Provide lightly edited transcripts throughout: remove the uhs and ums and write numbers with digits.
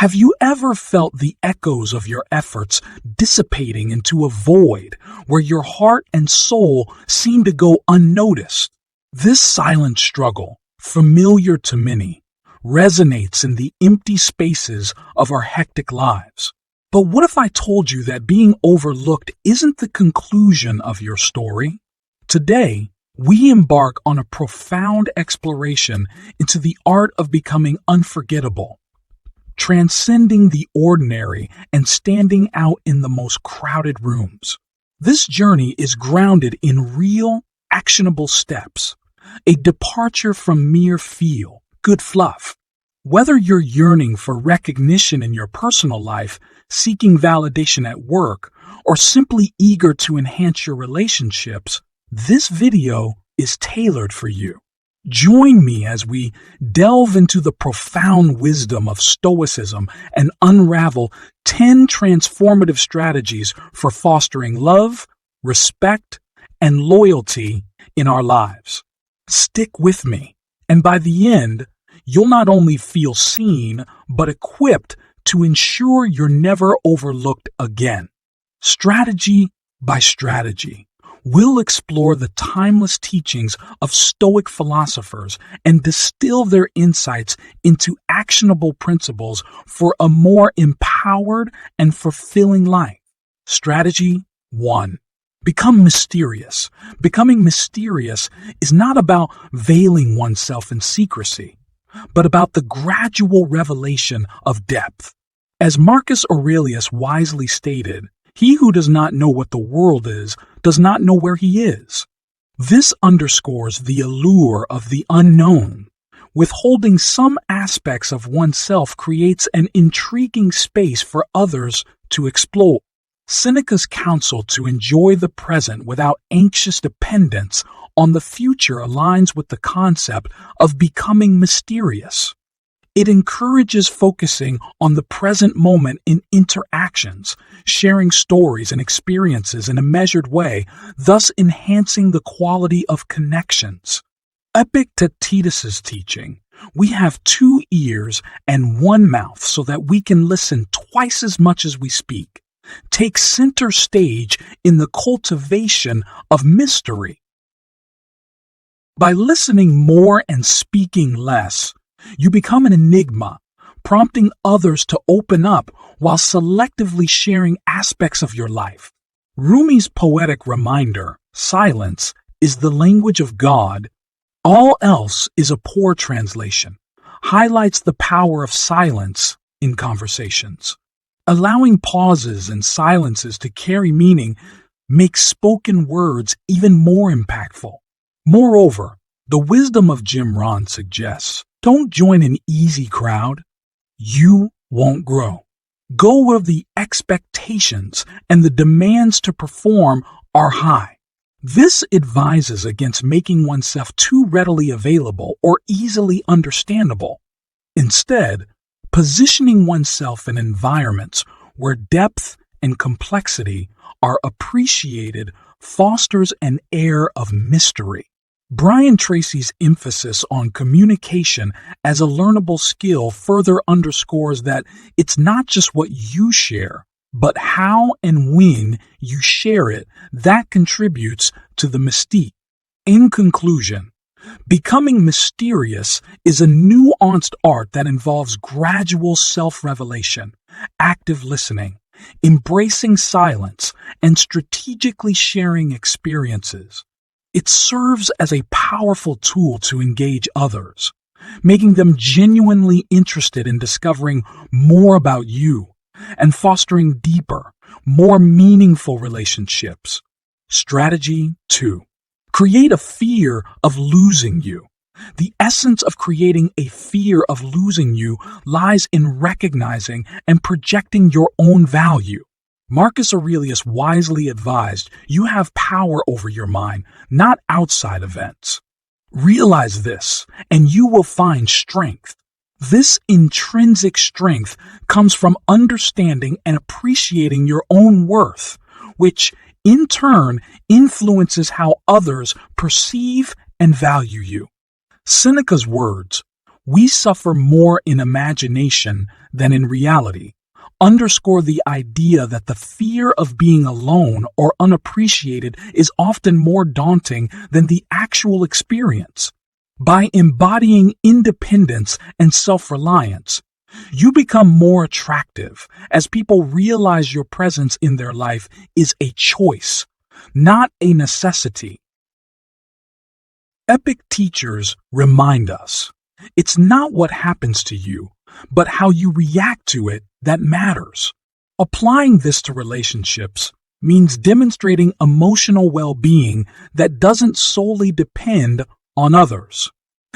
Have you ever felt the echoes of your efforts dissipating into a void where your heart and soul seem to go unnoticed? This silent struggle, familiar to many, resonates in the empty spaces of our hectic lives. But what if I told you that being overlooked isn't the conclusion of your story? Today, we embark on a profound exploration into the art of becoming unforgettable, transcending the ordinary and standing out in the most crowded rooms. This journey is grounded in real, actionable steps, a departure from mere feel-good fluff. Whether you're yearning for recognition in your personal life, seeking validation at work, or simply eager to enhance your relationships, this video is tailored for you. Join me as we delve into the profound wisdom of Stoicism and unravel 10 transformative strategies for fostering love, respect, and loyalty in our lives. Stick with me, and by the end, you'll not only feel seen, but equipped to ensure you're never overlooked again. Strategy by strategy, we'll explore the timeless teachings of Stoic philosophers and distill their insights into actionable principles for a more empowered and fulfilling life. Strategy 1. Become mysterious. Becoming mysterious is not about veiling oneself in secrecy, but about the gradual revelation of depth. As Marcus Aurelius wisely stated, he who does not know what the world is does not know where he is. This underscores the allure of the unknown. Withholding some aspects of oneself creates an intriguing space for others to explore. Seneca's counsel to enjoy the present without anxious dependence on the future aligns with the concept of becoming mysterious. It encourages focusing on the present moment in interactions, sharing stories and experiences in a measured way, thus enhancing the quality of connections. Epictetus's teaching, we have 2 ears and 1 mouth so that we can listen twice as much as we speak, takes center stage in the cultivation of mystery. By listening more and speaking less, you become an enigma, prompting others to open up while selectively sharing aspects of your life. Rumi's poetic reminder, silence is the language of God, all else is a poor translation, highlights the power of silence in conversations. Allowing pauses and silences to carry meaning makes spoken words even more impactful. Moreover, the wisdom of Jim Rohn suggests, don't join an easy crowd. You won't grow. Go where the expectations and the demands to perform are high. This advises against making oneself too readily available or easily understandable. Instead, positioning oneself in environments where depth and complexity are appreciated fosters an air of mystery. Brian Tracy's emphasis on communication as a learnable skill further underscores that it's not just what you share, but how and when you share it that contributes to the mystique. In conclusion, becoming mysterious is a nuanced art that involves gradual self-revelation, active listening, embracing silence, and strategically sharing experiences. It serves as a powerful tool to engage others, making them genuinely interested in discovering more about you and fostering deeper, more meaningful relationships. Strategy 2. Create a fear of losing you. The essence of creating a fear of losing you lies in recognizing and projecting your own value. Marcus Aurelius wisely advised you have power over your mind, not outside events. Realize this, and you will find strength. This intrinsic strength comes from understanding and appreciating your own worth, which in turn influences how others perceive and value you. Seneca's words, we suffer more in imagination than in reality, underscore the idea that the fear of being alone or unappreciated is often more daunting than the actual experience. By embodying independence and self-reliance, you become more attractive as people realize your presence in their life is a choice, not a necessity. Epic teachers remind us, it's not what happens to you, but how you react to it that matters. Applying this to relationships means demonstrating emotional well-being that doesn't solely depend on others.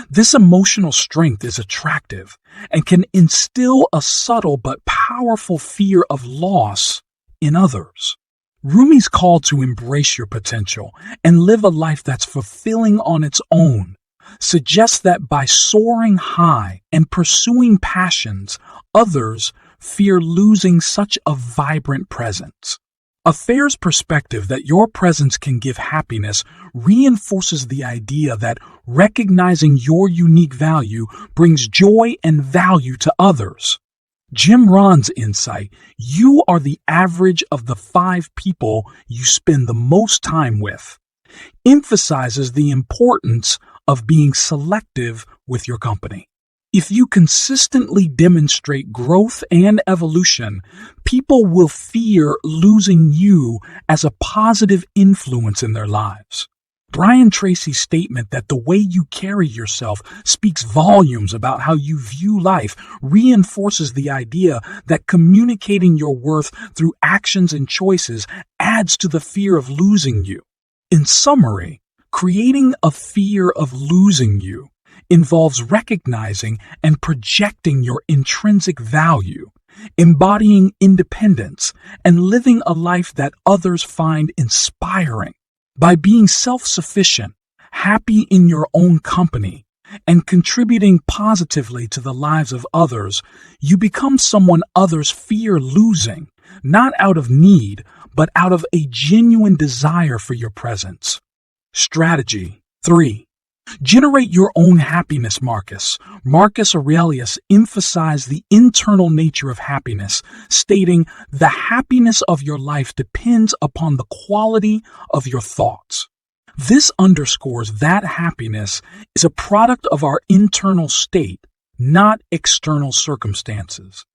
This emotional strength is attractive and can instill a subtle but powerful fear of loss in others. Rumi's call to embrace your potential and live a life that's fulfilling on its own suggests that by soaring high and pursuing passions, others fear losing such a vibrant presence. A fair's perspective that your presence can give happiness reinforces the idea that recognizing your unique value brings joy and value to others. Jim Rohn's insight, you are the average of the 5 people you spend the most time with, emphasizes the importance of being selective with your company. If you consistently demonstrate growth and evolution, people will fear losing you as a positive influence in their lives. Brian Tracy's statement that the way you carry yourself speaks volumes about how you view life reinforces the idea that communicating your worth through actions and choices adds to the fear of losing you. In summary, creating a fear of losing you involves recognizing and projecting your intrinsic value, embodying independence, and living a life that others find inspiring. By being self-sufficient, happy in your own company, and contributing positively to the lives of others, you become someone others fear losing, not out of need, but out of a genuine desire for your presence. Strategy 3. Generate your own happiness. Marcus Aurelius emphasized the internal nature of happiness, stating, "The happiness of your life depends upon the quality of your thoughts." This underscores that happiness is a product of our internal state, not external circumstances.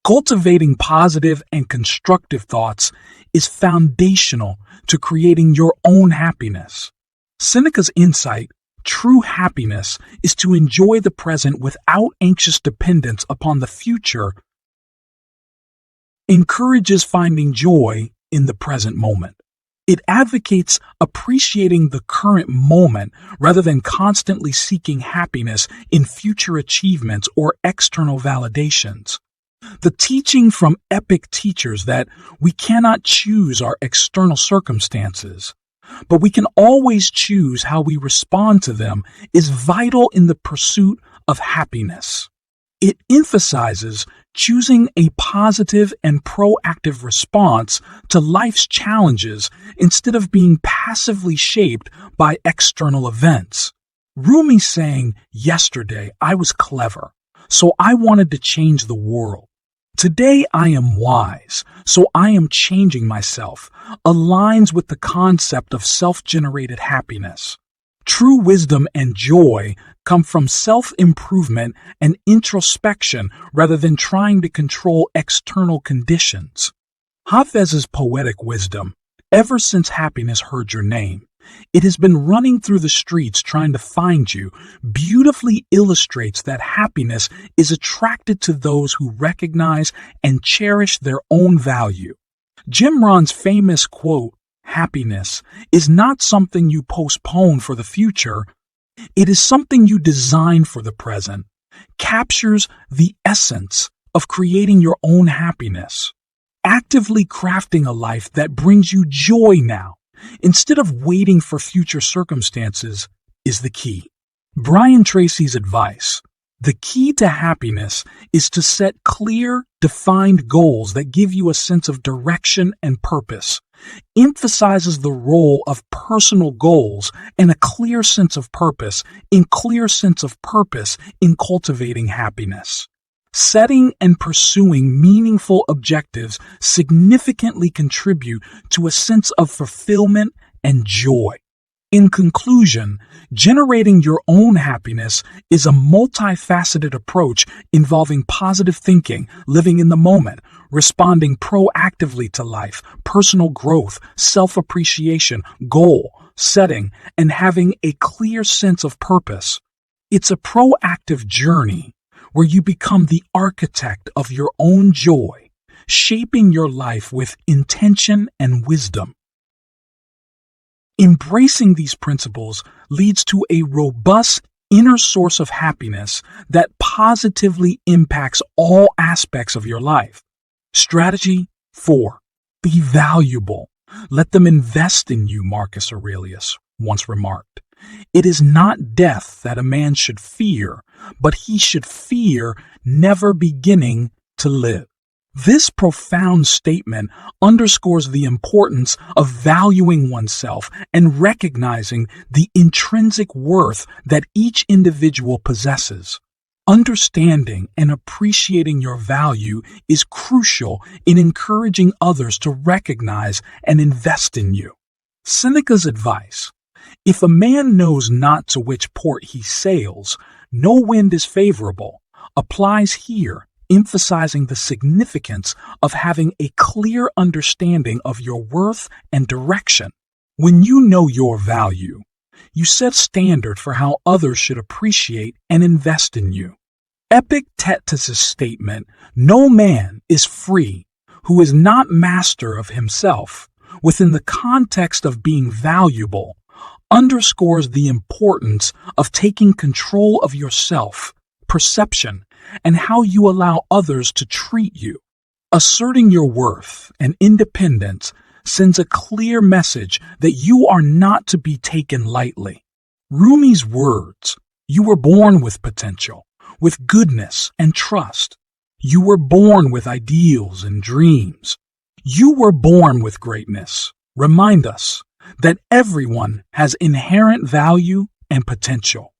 Cultivating positive and constructive thoughts is foundational to creating your own happiness. Seneca's insight, true happiness is to enjoy the present without anxious dependence upon the future, encourages finding joy in the present moment. It advocates appreciating the current moment rather than constantly seeking happiness in future achievements or external validations. The teaching from epic teachers that we cannot choose our external circumstances, but we can always choose how we respond to them is vital in the pursuit of happiness. It emphasizes choosing a positive and proactive response to life's challenges instead of being passively shaped by external events. Rumi saying, "Yesterday I was clever, so I wanted to change the world. Today I am wise, so I am changing myself," aligns with the concept of self-generated happiness. True wisdom and joy come from self-improvement and introspection rather than trying to control external conditions. Hafez's poetic wisdom, "Ever since happiness heard your name, it has been running through the streets trying to find you," beautifully illustrates that happiness is attracted to those who recognize and cherish their own value. Jim Rohn's famous quote, "Happiness is not something you postpone for the future, it is something you design for the present," captures the essence of creating your own happiness. Actively crafting a life that brings you joy now, instead of waiting for future circumstances, is the key. Brian Tracy's advice, The key to happiness is to set clear, defined goals that give you a sense of direction and purpose. Emphasizes the role of personal goals and a clear sense of purpose in cultivating happiness. Setting and pursuing meaningful objectives significantly contribute to a sense of fulfillment and joy. In conclusion, generating your own happiness is a multifaceted approach involving positive thinking, living in the moment, responding proactively to life, personal growth, self-appreciation, goal setting, and having a clear sense of purpose. It's a proactive journey where you become the architect of your own joy, shaping your life with intention and wisdom. Embracing these principles leads to a robust inner source of happiness that positively impacts all aspects of your life. Strategy 4. Be valuable. Let them invest in you, Marcus Aurelius once remarked. It is not death that a man should fear, but he should fear never beginning to live. This profound statement underscores the importance of valuing oneself and recognizing the intrinsic worth that each individual possesses. Understanding and appreciating your value is crucial in encouraging others to recognize and invest in you. Seneca's advice: if a man knows not to which port he sails, no wind is favorable, applies here, emphasizing the significance of having a clear understanding of your worth and direction. When you know your value, you set standard for how others should appreciate and invest in you. Epictetus' statement, "No man is free who is not master of himself," within the context of being valuable, underscores the importance of taking control of yourself, perception, and how you allow others to treat you. Asserting your worth and independence sends a clear message that you are not to be taken lightly. Rumi's words, "You were born with potential, with goodness and trust. You were born with ideals and dreams. You were born with greatness," remind us that everyone has inherent value and potential.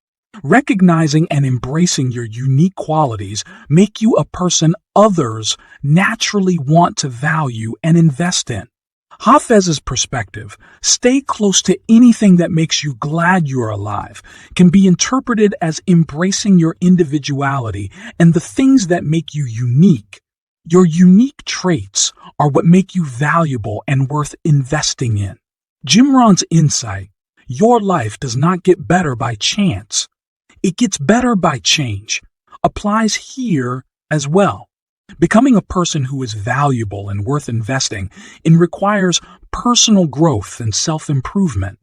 Recognizing and embracing your unique qualities make you a person others naturally want to value and invest in. Hafez's perspective, "Stay close to anything that makes you glad you're alive," can be interpreted as embracing your individuality and the things that make you unique. Your unique traits are what make you valuable and worth investing in. Jim Rohn's insight, "Your life does not get better by chance. It gets better by change," applies here as well. Becoming a person who is valuable and worth investing in requires personal growth and self-improvement.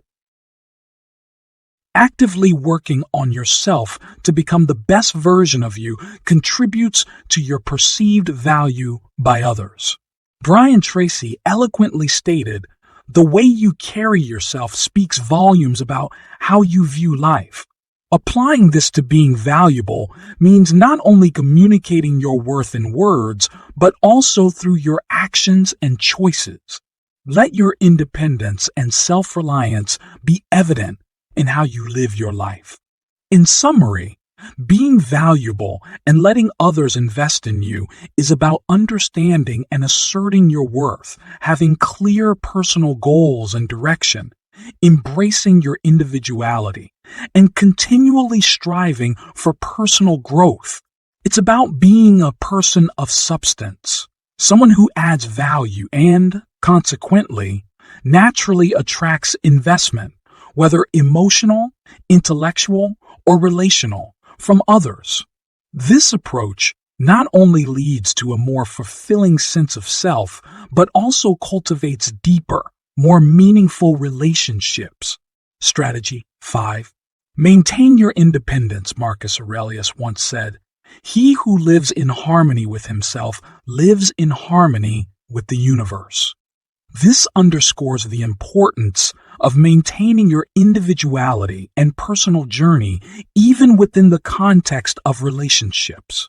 Actively working on yourself to become the best version of you contributes to your perceived value by others. Brian Tracy eloquently stated, "The way you carry yourself speaks volumes about how you view life." Applying this to being valuable means not only communicating your worth in words, but also through your actions and choices. Let your independence and self-reliance be evident in how you live your life. In summary, being valuable and letting others invest in you is about understanding and asserting your worth, having clear personal goals and direction, embracing your individuality, and continually striving for personal growth. It's about being a person of substance, someone who adds value and, consequently, naturally attracts investment, whether emotional, intellectual, or relational, from others. This approach not only leads to a more fulfilling sense of self, but also cultivates deeper, more meaningful relationships. Strategy 5. Maintain your independence, Marcus Aurelius once said. He who lives in harmony with himself lives in harmony with the universe. This underscores the importance of maintaining your individuality and personal journey even within the context of relationships.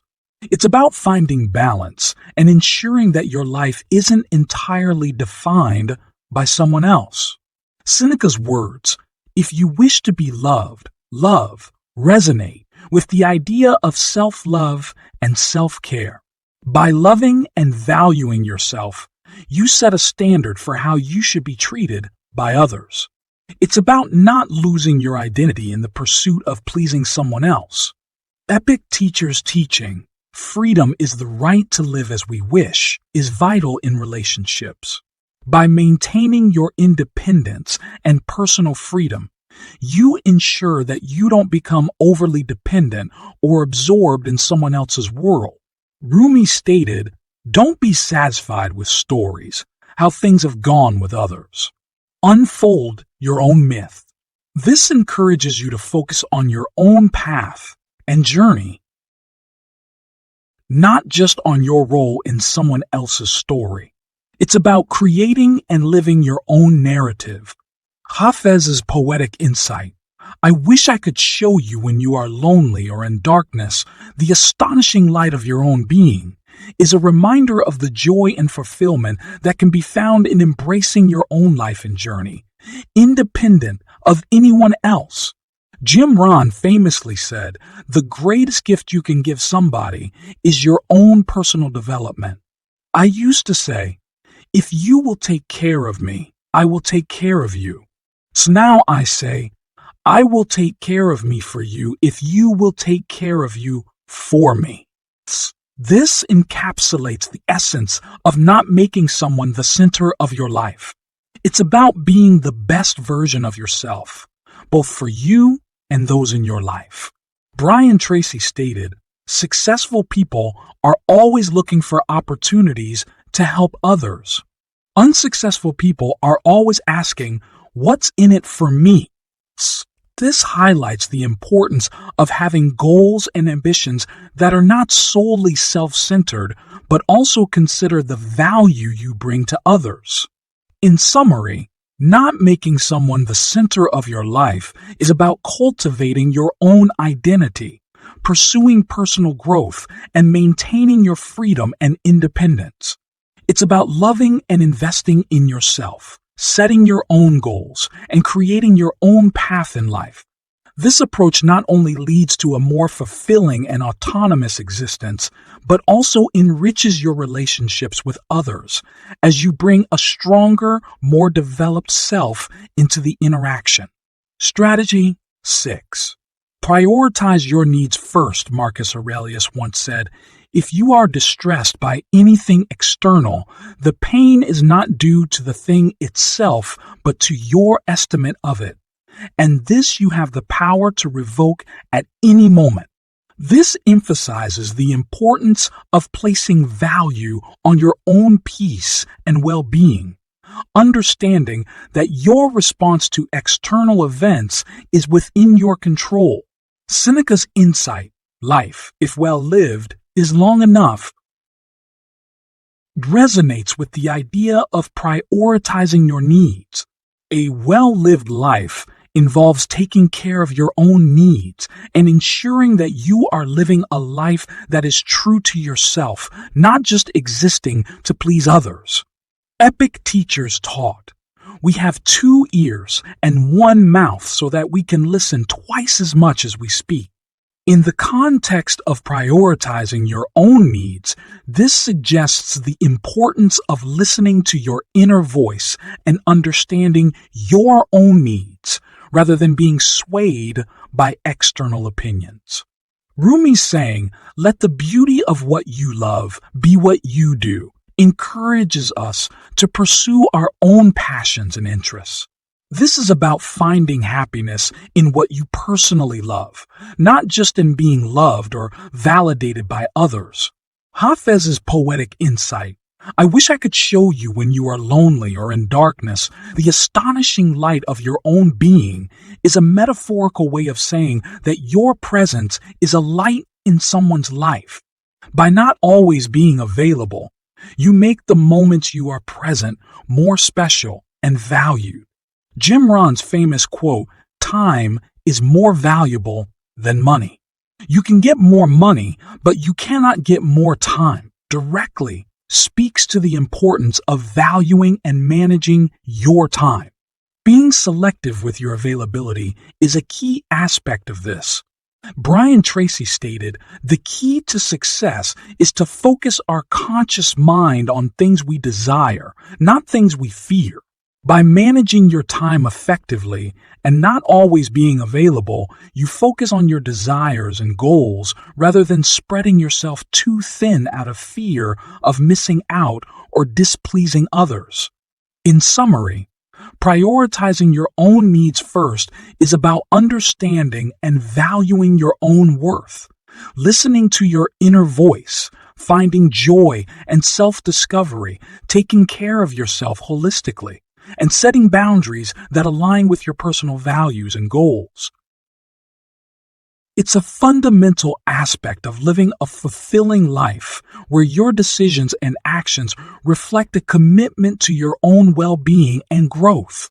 It's about finding balance and ensuring that your life isn't entirely defined by someone else. Seneca's words, "If you wish to be loved, love," resonate with the idea of self-love and self-care. By loving and valuing yourself, you set a standard for how you should be treated by others. It's about not losing your identity in the pursuit of pleasing someone else. Epic Teacher's teaching, "Freedom is the right to live as we wish," is vital in relationships. By maintaining your independence and personal freedom, you ensure that you don't become overly dependent or absorbed in someone else's world. Rumi stated, "Don't be satisfied with stories, how things have gone with others. Unfold your own myth." This encourages you to focus on your own path and journey, not just on your role in someone else's story. It's about creating and living your own narrative. Hafez's poetic insight, "I wish I could show you when you are lonely or in darkness the astonishing light of your own being," is a reminder of the joy and fulfillment that can be found in embracing your own life and journey, independent of anyone else. Jim Rohn famously said, "The greatest gift you can give somebody is your own personal development." I used to say, "If you will take care of me, I will take care of you." So now I say, "I will take care of me for you if you will take care of you for me." This encapsulates the essence of not making someone the center of your life. It's about being the best version of yourself, both for you and those in your life. Brian Tracy stated, "Successful people are always looking for opportunities to help others. Unsuccessful people are always asking, 'What's in it for me?'" This highlights the importance of having goals and ambitions that are not solely self-centered, but also consider the value you bring to others. In summary, not making someone the center of your life is about cultivating your own identity, pursuing personal growth, and maintaining your freedom and independence. It's about loving and investing in yourself, setting your own goals, and creating your own path in life. This approach not only leads to a more fulfilling and autonomous existence, but also enriches your relationships with others as you bring a stronger, more developed self into the interaction. Strategy 6. Prioritize your needs first, Marcus Aurelius once said. If you are distressed by anything external, the pain is not due to the thing itself, but to your estimate of it. And this you have the power to revoke at any moment. This emphasizes the importance of placing value on your own peace and well-being, understanding that your response to external events is within your control. Seneca's insight, "Life, if well lived, is long enough," resonates with the idea of prioritizing your needs. A well-lived life involves taking care of your own needs and ensuring that you are living a life that is true to yourself, not just existing to please others. Epic teachers taught, "We have 2 ears and 1 mouth so that we can listen twice as much as we speak." In the context of prioritizing your own needs, this suggests the importance of listening to your inner voice and understanding your own needs, rather than being swayed by external opinions. Rumi's saying, "Let the beauty of what you love be what you do," encourages us to pursue our own passions and interests. This is about finding happiness in what you personally love, not just in being loved or validated by others. Hafez's poetic insight, "I wish I could show you when you are lonely or in darkness the astonishing light of your own being," is a metaphorical way of saying that your presence is a light in someone's life. By not always being available, You make the moments you are present more special and valued. Jim Rohn's famous quote, "Time is more valuable than money." You can get more money, but you cannot get more time, directly speaks to the importance of valuing and managing your time. Being selective with your availability is a key aspect of this. Brian Tracy stated, "The key to success is to focus our conscious mind on things we desire, not things we fear." By managing your time effectively and not always being available, you focus on your desires and goals rather than spreading yourself too thin out of fear of missing out or displeasing others. In summary, prioritizing your own needs first is about understanding and valuing your own worth, listening to your inner voice, finding joy and self-discovery, taking care of yourself holistically, and setting boundaries that align with your personal values and goals. It's a fundamental aspect of living a fulfilling life where your decisions and actions reflect a commitment to your own well-being and growth.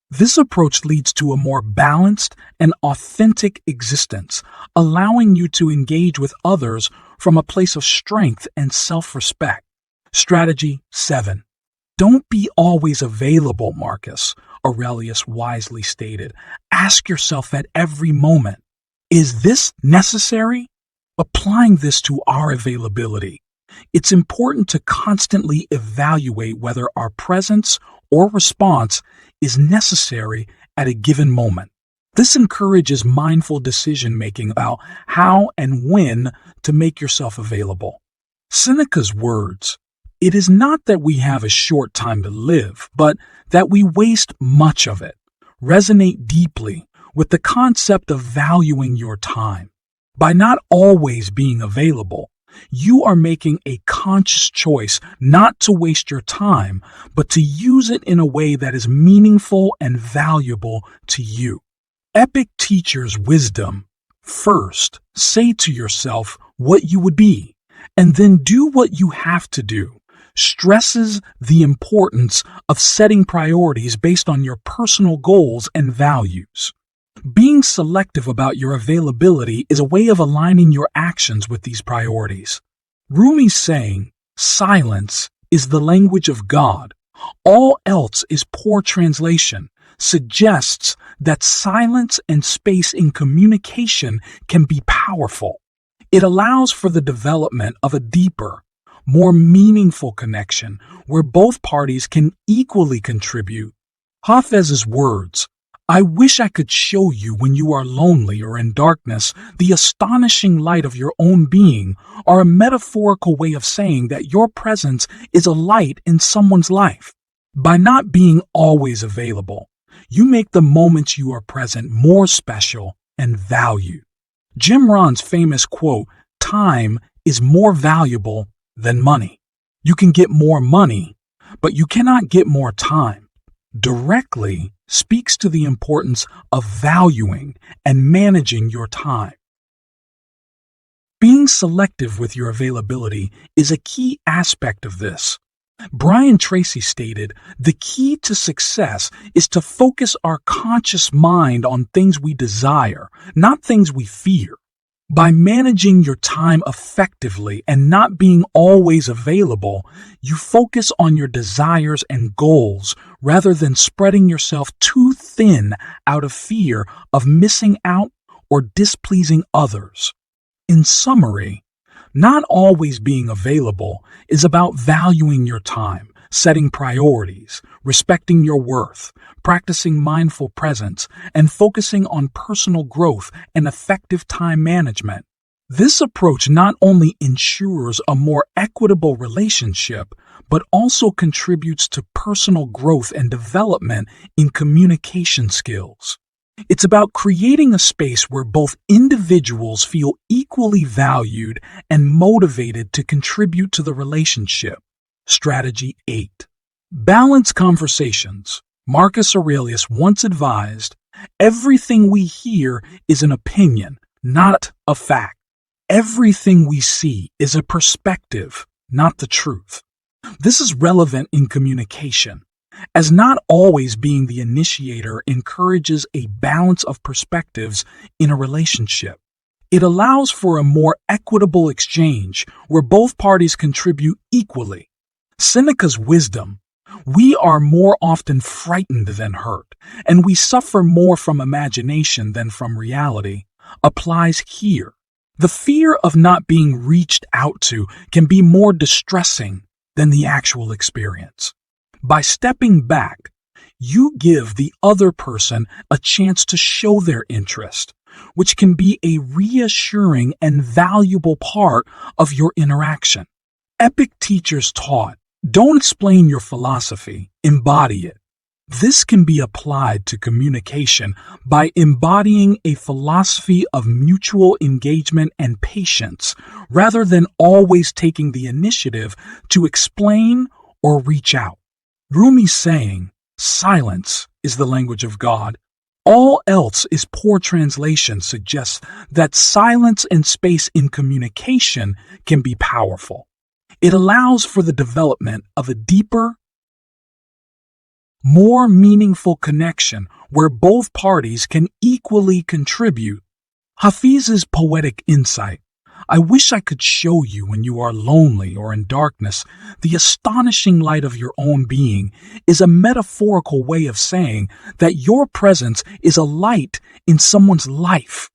This approach leads to a more balanced and authentic existence, allowing you to engage with others from a place of strength and self-respect. Strategy 7. Don't be always available, Marcus Aurelius wisely stated. Ask yourself at every moment, is this necessary? Applying this to our availability, it's important to constantly evaluate whether our presence or response is necessary at a given moment. This encourages mindful decision-making about how and when to make yourself available. Seneca's words, "It is not that we have a short time to live, but that we waste much of it," resonate deeply with the concept of valuing your time. By not always being available, you are making a conscious choice not to waste your time, but to use it in a way that is meaningful and valuable to you. Epic teacher's wisdom: first, say to yourself what you would be, and then do what you have to do, stresses the importance of setting priorities based on your personal goals and values. Being selective about your availability is a way of aligning your actions with these priorities. Rumi's saying, "Silence is the language of God. All else is poor translation," suggests that silence and space in communication can be powerful. It allows for the development of a deeper, more meaningful connection where both parties can equally contribute. Hafez's words, "I wish I could show you when you are lonely or in darkness the astonishing light of your own being," are a metaphorical way of saying that your presence is a light in someone's life. By not being always available, you make the moments you are present more special and valued. Jim Rohn's famous quote, "Time is more valuable than money." You can get more money, but you cannot get more time, directly speaks to the importance of valuing and managing your time. Being selective with your availability is a key aspect of this. Brian Tracy stated, "The key to success is to focus our conscious mind on things we desire, not things we fear." By managing your time effectively and not being always available, you focus on your desires and goals rather than spreading yourself too thin out of fear of missing out or displeasing others. In summary, not always being available is about valuing your time, setting priorities, respecting your worth, practicing mindful presence, and focusing on personal growth and effective time management. This approach not only ensures a more equitable relationship, but also contributes to personal growth and development in communication skills. It's about creating a space where both individuals feel equally valued and motivated to contribute to the relationship. Strategy 8. Balance conversations. Marcus Aurelius once advised, "Everything we hear is an opinion, not a fact. Everything we see is a perspective, not the truth." This is relevant in communication, as not always being the initiator encourages a balance of perspectives in a relationship. It allows for a more equitable exchange where both parties contribute equally. Seneca's wisdom, "We are more often frightened than hurt, and we suffer more from imagination than from reality," applies here. The fear of not being reached out to can be more distressing than the actual experience. By stepping back, you give the other person a chance to show their interest, which can be a reassuring and valuable part of your interaction. Epic teachers taught, "Don't explain your philosophy, embody it." This can be applied to communication by embodying a philosophy of mutual engagement and patience, rather than always taking the initiative to explain or reach out. Rumi's saying, "Silence is the language of God. All else is poor translation," suggests that silence and space in communication can be powerful. It allows for the development of a deeper, more meaningful connection where both parties can equally contribute. Hafiz's poetic insight, "I wish I could show you when you are lonely or in darkness the astonishing light of your own being," is a metaphorical way of saying that your presence is a light in someone's life.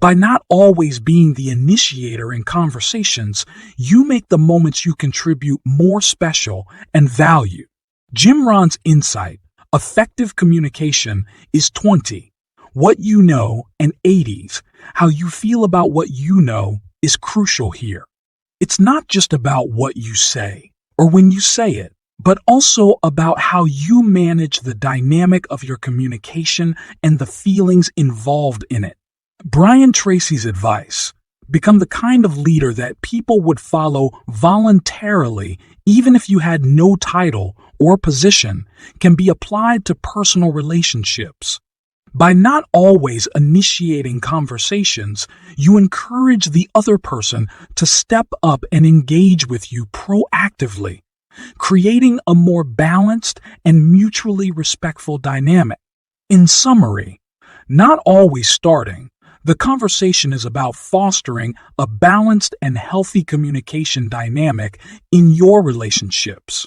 By not always being the initiator in conversations, you make the moments you contribute more special and valued. Jim Rohn's insight, "Effective communication is 20, what you know, and 80s, how you feel about what you know," is crucial here. It's not just about what you say or when you say it, but also about how you manage the dynamic of your communication and the feelings involved in it. Brian Tracy's advice, "Become the kind of leader that people would follow voluntarily even if you had no title or position," can be applied to personal relationships. By not always initiating conversations, you encourage the other person to step up and engage with you proactively, creating a more balanced and mutually respectful dynamic. In summary, not always starting, the conversation is about fostering a balanced and healthy communication dynamic in your relationships.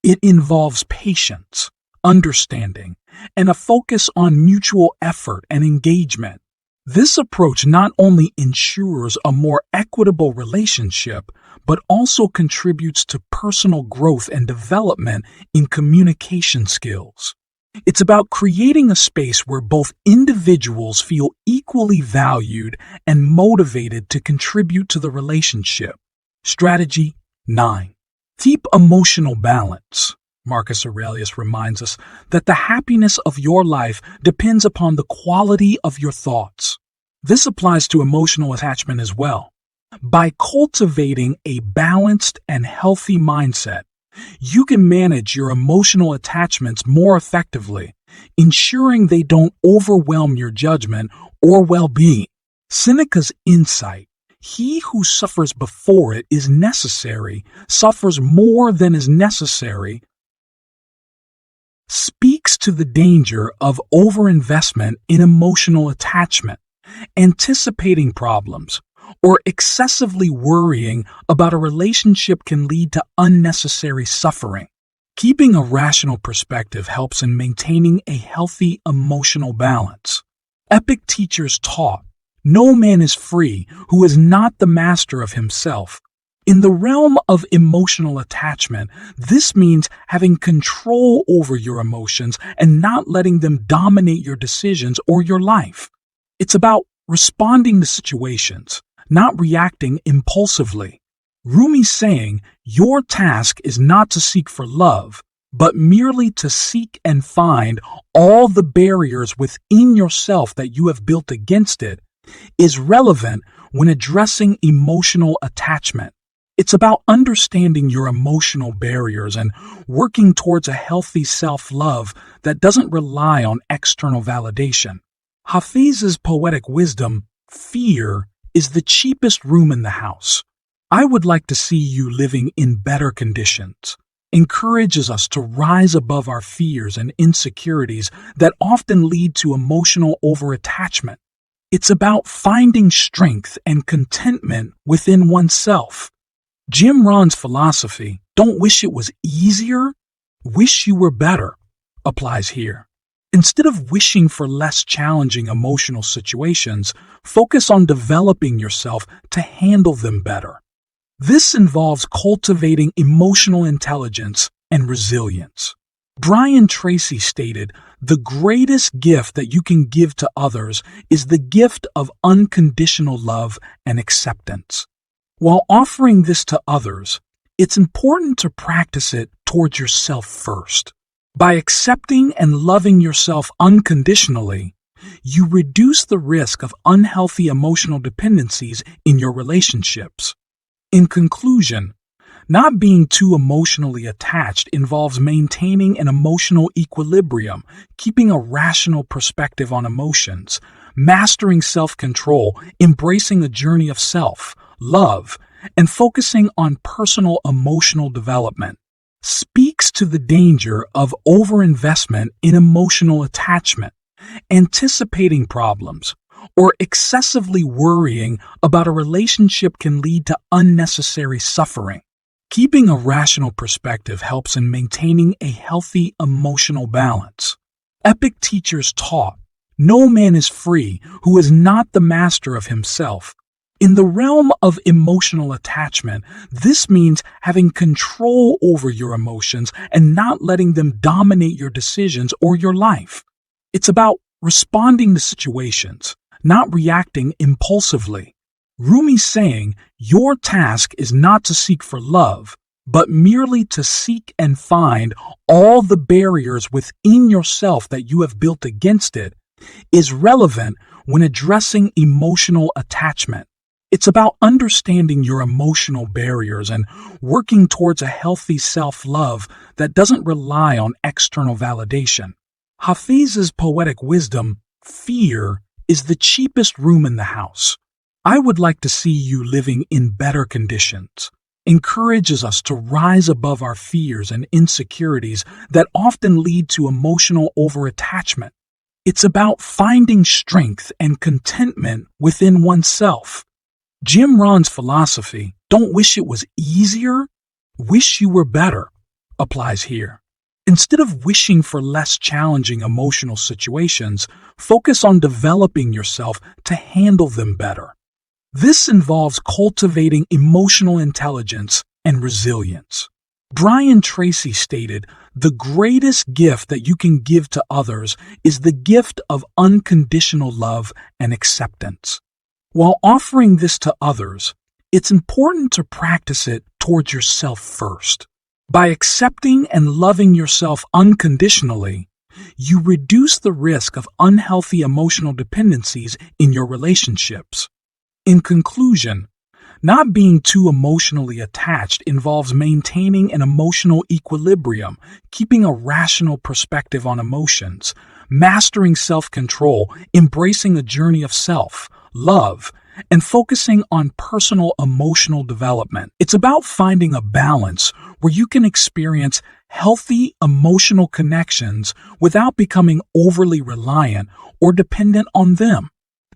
It involves patience, understanding, and a focus on mutual effort and engagement. This approach not only ensures a more equitable relationship, but also contributes to personal growth and development in communication skills. It's about creating a space where both individuals feel equally valued and motivated to contribute to the relationship. Strategy 9. Keep emotional balance. Marcus Aurelius reminds us that the happiness of your life depends upon the quality of your thoughts. This applies to emotional attachment as well. By cultivating a balanced and healthy mindset, you can manage your emotional attachments more effectively, ensuring they don't overwhelm your judgment or well-being. Seneca's insight, "He who suffers before it is necessary, suffers more than is necessary," speaks to the danger of overinvestment in emotional attachment, anticipating problems, or excessively worrying about a relationship can lead to unnecessary suffering. Keeping a rational perspective helps in maintaining a healthy emotional balance. Epic teachers taught, "No man is free who is not the master of himself." In the realm of emotional attachment, this means having control over your emotions and not letting them dominate your decisions or your life. It's about responding to situations, not reacting impulsively. Rumi's saying, "Your task is not to seek for love, but merely to seek and find all the barriers within yourself that you have built against it," is relevant when addressing emotional attachment. It's about understanding your emotional barriers and working towards a healthy self-love that doesn't rely on external validation. Hafiz's poetic wisdom, "Fear is the cheapest room in the house. I would like to see you living in better conditions." encourages us to rise above our fears and insecurities that often lead to emotional overattachment. It's about finding strength and contentment within oneself. Jim Rohn's philosophy, "Don't wish it was easier, wish you were better," applies here. Instead of wishing for less challenging emotional situations, focus on developing yourself to handle them better. This involves cultivating emotional intelligence and resilience. Brian Tracy stated, "The greatest gift that you can give to others is the gift of unconditional love and acceptance." While offering this to others, it's important to practice it towards yourself first. By accepting and loving yourself unconditionally, you reduce the risk of unhealthy emotional dependencies in your relationships. In conclusion, not being too emotionally attached involves maintaining an emotional equilibrium, keeping a rational perspective on emotions, mastering self-control, embracing a journey of self-love, and focusing on personal emotional development. Speaks to the danger of overinvestment in emotional attachment, anticipating problems, or excessively worrying about a relationship can lead to unnecessary suffering. Keeping a rational perspective helps in maintaining a healthy emotional balance. Epic teachers taught, "No man is free who is not the master of himself." In the realm of emotional attachment, this means having control over your emotions and not letting them dominate your decisions or your life. It's about responding to situations, not reacting impulsively. Rumi's saying, "Your task is not to seek for love, but merely to seek and find all the barriers within yourself that you have built against it," is relevant when addressing emotional attachment. It's about understanding your emotional barriers and working towards a healthy self-love that doesn't rely on external validation. Hafiz's poetic wisdom, "Fear is the cheapest room in the house. I would like to see you living in better conditions," encourages us to rise above our fears and insecurities that often lead to emotional overattachment. It's about finding strength and contentment within oneself. Jim Rohn's philosophy, "Don't wish it was easier, wish you were better," applies here. Instead of wishing for less challenging emotional situations, focus on developing yourself to handle them better. This involves cultivating emotional intelligence and resilience. Brian Tracy stated, "The greatest gift that you can give to others is the gift of unconditional love and acceptance." While offering this to others, it's important to practice it towards yourself first. By accepting and loving yourself unconditionally, you reduce the risk of unhealthy emotional dependencies in your relationships. In conclusion, not being too emotionally attached involves maintaining an emotional equilibrium, keeping a rational perspective on emotions, mastering self-control, embracing a journey of self-love, and focusing on personal emotional development. It's about finding a balance where you can experience healthy emotional connections without becoming overly reliant or dependent on them.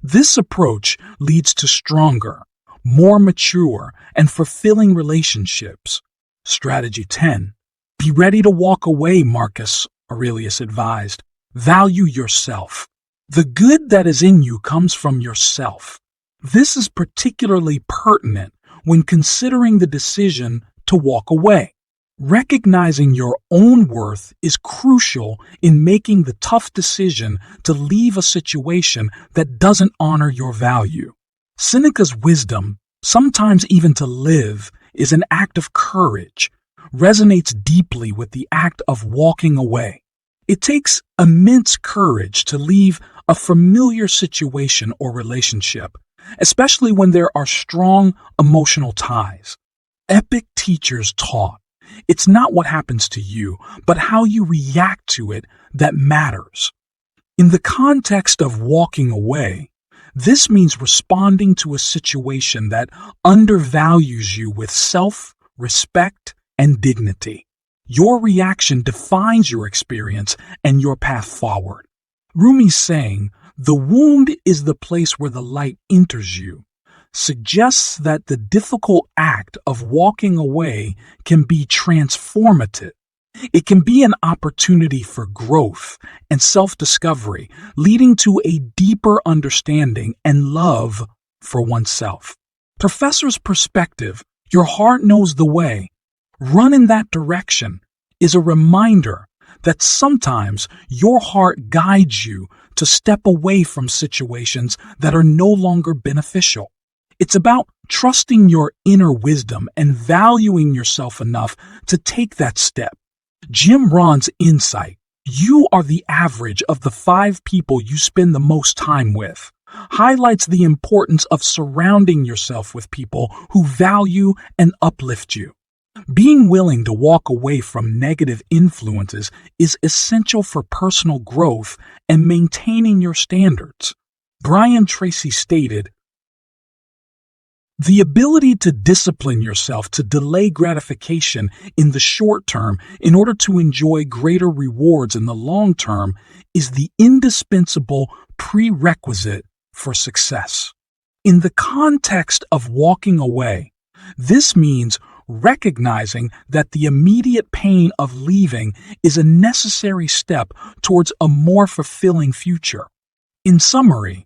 This approach leads to stronger, more mature, and fulfilling relationships. Strategy 10. Be ready to walk away, Marcus Aurelius advised. Value yourself. The good that is in you comes from yourself. This is particularly pertinent when considering the decision to walk away. Recognizing your own worth is crucial in making the tough decision to leave a situation that doesn't honor your value. Seneca's wisdom, "Sometimes even to live is an act of courage," resonates deeply with the act of walking away. It takes immense courage to leave a familiar situation or relationship, especially when there are strong emotional ties. Epic teachers taught, "It's not what happens to you, but how you react to it that matters." In the context of walking away, this means responding to a situation that undervalues you with self-respect and dignity. Your reaction defines your experience and your path forward. Rumi's saying, "The wound is the place where the light enters you," suggests that the difficult act of walking away can be transformative. It can be an opportunity for growth and self-discovery, leading to a deeper understanding and love for oneself. Professor's perspective, "Your heart knows the way. Run in that direction," is a reminder that sometimes your heart guides you to step away from situations that are no longer beneficial. It's about trusting your inner wisdom and valuing yourself enough to take that step. Jim Rohn's insight, "You are the average of the 5 people you spend the most time with," highlights the importance of surrounding yourself with people who value and uplift you. Being willing to walk away from negative influences is essential for personal growth and maintaining your standards. Brian Tracy stated, "The ability to discipline yourself to delay gratification in the short term in order to enjoy greater rewards in the long term is the indispensable prerequisite for success." In the context of walking away, this means recognizing that the immediate pain of leaving is a necessary step towards a more fulfilling future. In summary,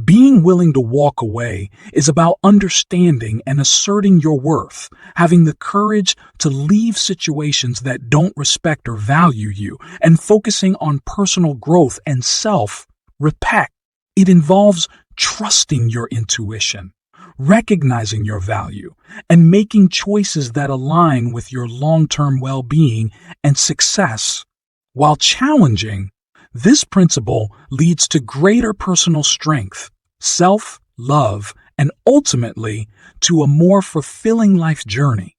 being willing to walk away is about understanding and asserting your worth, having the courage to leave situations that don't respect or value you, and focusing on personal growth and self-respect. It involves trusting your intuition, recognizing your value, and making choices that align with your long-term well-being and success. While challenging, this principle leads to greater personal strength, self-love, and ultimately to a more fulfilling life journey.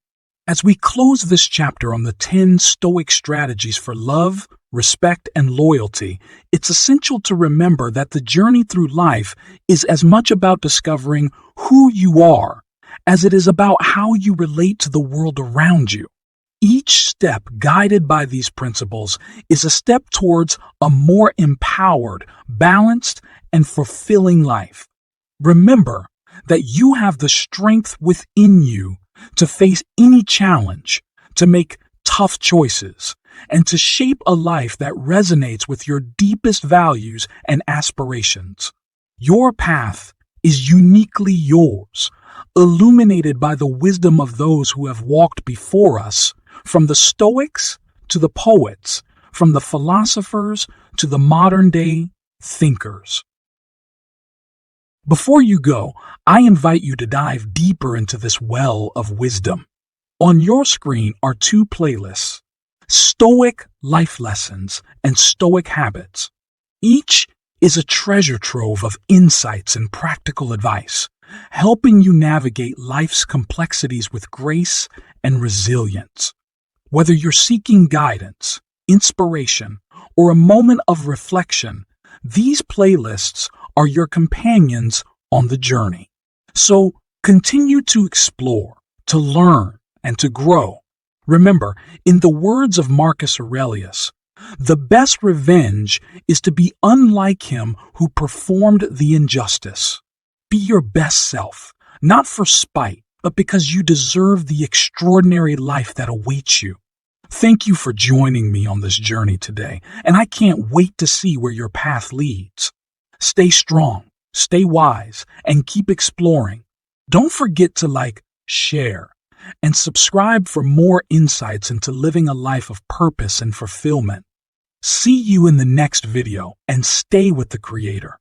As we close this chapter on the 10 Stoic strategies for love, respect, and loyalty, it's essential to remember that the journey through life is as much about discovering who you are as it is about how you relate to the world around you. Each step guided by these principles is a step towards a more empowered, balanced, and fulfilling life. Remember that you have the strength within you to face any challenge, to make tough choices, and to shape a life that resonates with your deepest values and aspirations. Your path is uniquely yours, illuminated by the wisdom of those who have walked before us, from the Stoics to the poets, from the philosophers to the modern-day thinkers. Before you go, I invite you to dive deeper into this well of wisdom. On your screen are 2 playlists, Stoic Life Lessons and Stoic Habits. Each is a treasure trove of insights and practical advice, helping you navigate life's complexities with grace and resilience. Whether you're seeking guidance, inspiration, or a moment of reflection, these playlists are your companions on the journey. So continue to explore, to learn, and to grow. Remember, in the words of Marcus Aurelius, "The best revenge is to be unlike him who performed the injustice." Be your best self, not for spite, but because you deserve the extraordinary life that awaits you. Thank you for joining me on this journey today, and I can't wait to see where your path leads. Stay strong, stay wise, and keep exploring. Don't forget to like, share, and subscribe for more insights into living a life of purpose and fulfillment. See you in the next video, and stay with the Creator.